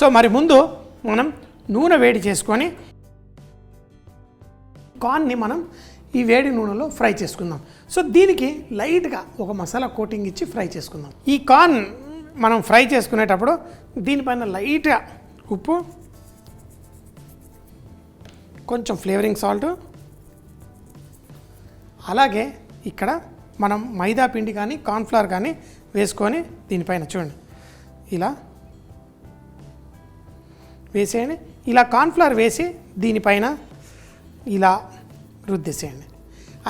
So మరి ముందు మనం నూనె వేడి చేసుకొని కార్న్ని మనం ఈ వేడి నూనెలో ఫ్రై చేసుకుందాం. సో దీనికి లైట్గా ఒక మసాలా కోటింగ్ ఇచ్చి ఫ్రై చేసుకుందాం. ఈ కార్న్ మనం ఫ్రై చేసుకునేటప్పుడు దీనిపైన లైట్గా ఉప్పు, కొంచెం ఫ్లేవరింగ్ సాల్ట్, అలాగే ఇక్కడ మనం మైదా పిండి కానీ కార్న్ఫ్లవర్ కానీ వేసుకొని దీనిపైన చూడండి ఇలా వేసేయండి. ఇలా కార్న్ఫ్లవర్ వేసి దీనిపైన ఇలా రుద్దేసేయండి.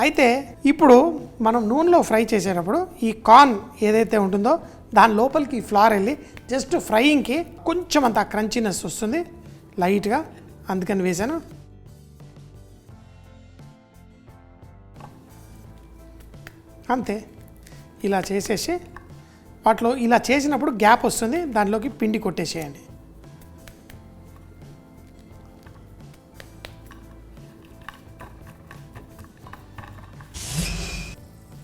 అయితే ఇప్పుడు మనం నూనెలో ఫ్రై చేసేటప్పుడు ఈ కార్న్ ఏదైతే ఉంటుందో దాని లోపలికి ఈ ఫ్లవర్ వెళ్ళి జస్ట్ ఫ్రైయింగ్కి కొంచెం అంత క్రంచీనెస్ వస్తుంది లైట్గా, అందుకని వేసాను. అంతే, ఇలా చేసేసి వాటిలో ఇలా చేసినప్పుడు గ్యాప్ వస్తుంది, దాంట్లోకి పిండి కొట్టేసేయండి.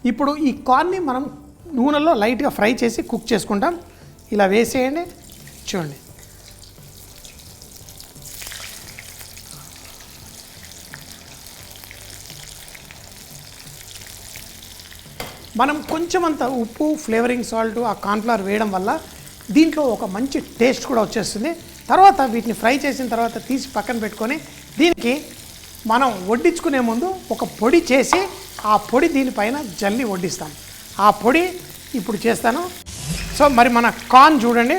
ఇప్పుడు ఈ కార్న్ని మనం నూనెలో లైట్గా ఫ్రై చేసి కుక్ చేసుకుంటాం. ఇలా వేసేయండి. చూడండి మనం కొంచెం అంత ఉప్పు, ఫ్లేవరింగ్ సాల్ట్, ఆ కార్న్ఫ్లవర్ వేయడం వల్ల దీంట్లో ఒక మంచి టేస్ట్ కూడా వచ్చేస్తుంది. తర్వాత వీటిని ఫ్రై చేసిన తర్వాత తీసి పక్కన పెట్టుకొని దీనికి మనం వడ్డించుకునే ముందు ఒక పొడి చేసి ఆ పొడి దీనిపైన జల్లి వడ్డిస్తాం. ఆ పొడి ఇప్పుడు చేస్తాను. సో మరి మన కార్న్ చూడండి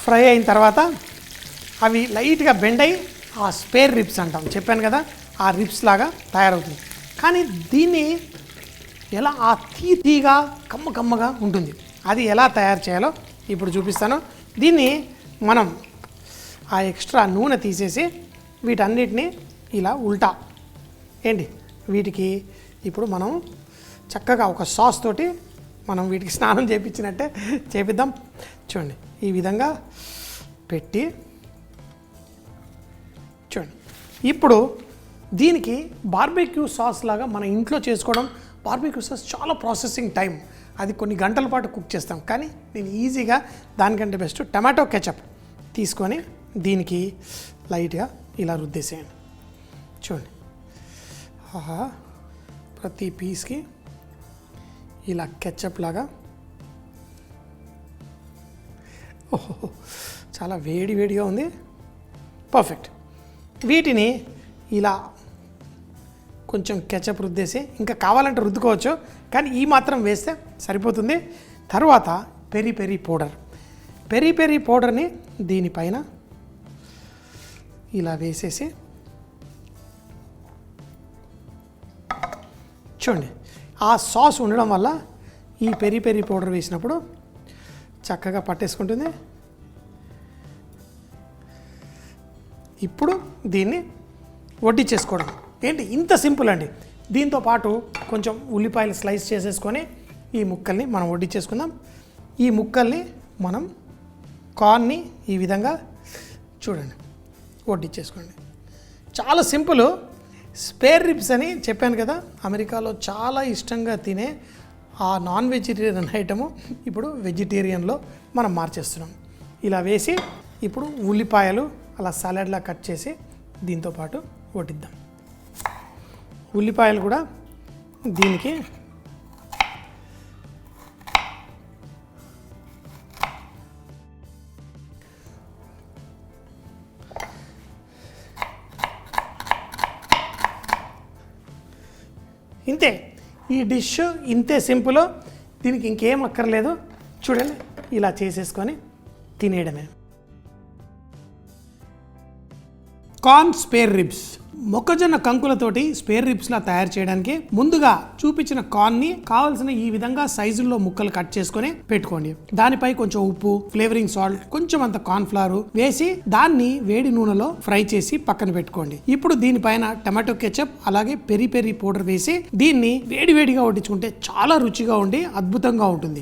ఫ్రై అయిన తర్వాత అవి లైట్గా బెండ్ అయ్యి ఆ స్పేర్ రిబ్స్ అంటాం, చెప్పాను కదా, ఆ రిబ్స్ లాగా తయారవుతుంది. కానీ దీన్ని ఎలా ఆ తీగా కమ్మగా ఉంటుంది, అది ఎలా తయారు చేయాలో ఇప్పుడు చూపిస్తాను. దీన్ని మనం ఆ ఎక్స్ట్రా నూనె తీసేసి వీటన్నిటిని ఇలా ఉల్టా ఏంటి వీటికి ఇప్పుడు మనం చక్కగా ఒక సాస్ తోటి మనం వీటికి స్నానం చేయించినట్టే చేపిద్దాం. చూడండి ఈ విధంగా పెట్టి చూడండి. ఇప్పుడు దీనికి బార్బెక్యూ సాస్ లాగా మన ఇంట్లో చేసుకోవడం, బార్బెక్యూ సాస్ చాలా ప్రాసెసింగ్ టైం, అది కొన్ని గంటల పాటు కుక్ చేస్తాం. కానీ నేను ఈజీగా దానికంటే బెస్ట్ టమాటో కెచప్ తీసుకొని దీనికి లైట్గా ఇలా రుద్దేసేయండి. చూడండి ప్రతి పీస్కి ఇలా కెచప్ లాగా. ఓహో చాలా వేడిగా ఉంది, పర్ఫెక్ట్. వీటిని ఇలా కొంచెం కెచప్ రుద్దేసి, ఇంకా కావాలంటే రుద్దుకోవచ్చు, కానీ ఈ మాత్రం వేస్తే సరిపోతుంది. తర్వాత పెరి పౌడర్ని దీనిపైన ఇలా వేసేసి చూడండి. ఆ సాస్ ఉండడం వల్ల ఈ పెరి పౌడర్ వేసినప్పుడు చక్కగా పట్టేసుకుంటుంది. ఇప్పుడు దీన్ని వడ్డించేసుకోవడం ఏంటి, ఇంత సింపుల్ అండి. దీంతో పాటు కొంచెం ఉల్లిపాయలు స్లైస్ చేసేసుకొని ఈ ముక్కల్ని మనం వడ్డించేసుకుందాం. ఈ ముక్కల్ని మనం కార్న్ని ఈ విధంగా చూడండి వడ్డించేసుకోండి. చాలా సింపుల్. స్పేర్ రిబ్స్ అని చెప్పాను కదా, అమెరికాలో చాలా ఇష్టంగా తినే ఆ నాన్ వెజిటేరియన్ ఐటము ఇప్పుడు వెజిటేరియన్లో మనం మార్చేస్తున్నాం. ఇలా వేసి ఇప్పుడు ఉల్లిపాయలు అలా సాలెడ్లా కట్ చేసి దీంతో పాటు వడ్డిద్దాం. ఉల్లిపాయలు కూడా దీనికి ఇంతే. ఈ డిష్ ఇంతే సింపుల్, దీనికి ఇంకేం అక్కర్లేదు. చూడండి ఇలా చేసేసుకొని తినేయడమే. Corn spare ribs. మొక్కజొన్న కంకులతోటి స్పేర్ రిబ్స్లా తయారు చేయడానికి ముందుగా చూపించిన కార్న్ని కావాల్సిన ఈ విధంగా సైజుల్లో ముక్కలు కట్ చేసుకొని పెట్టుకోండి. దానిపై కొంచెం ఉప్పు, ఫ్లేవరింగ్ సాల్ట్, కొంచెం అంత కార్న్ ఫ్లవర్ వేసి దాన్ని వేడి నూనెలో ఫ్రై చేసి పక్కన పెట్టుకోండి. ఇప్పుడు దీనిపైన టమాటో కెచప్ అలాగే పెరి పౌడర్ వేసి దీన్ని వేడిగా వడ్డించుకుంటే చాలా రుచిగా ఉండి అద్భుతంగా ఉంటుంది.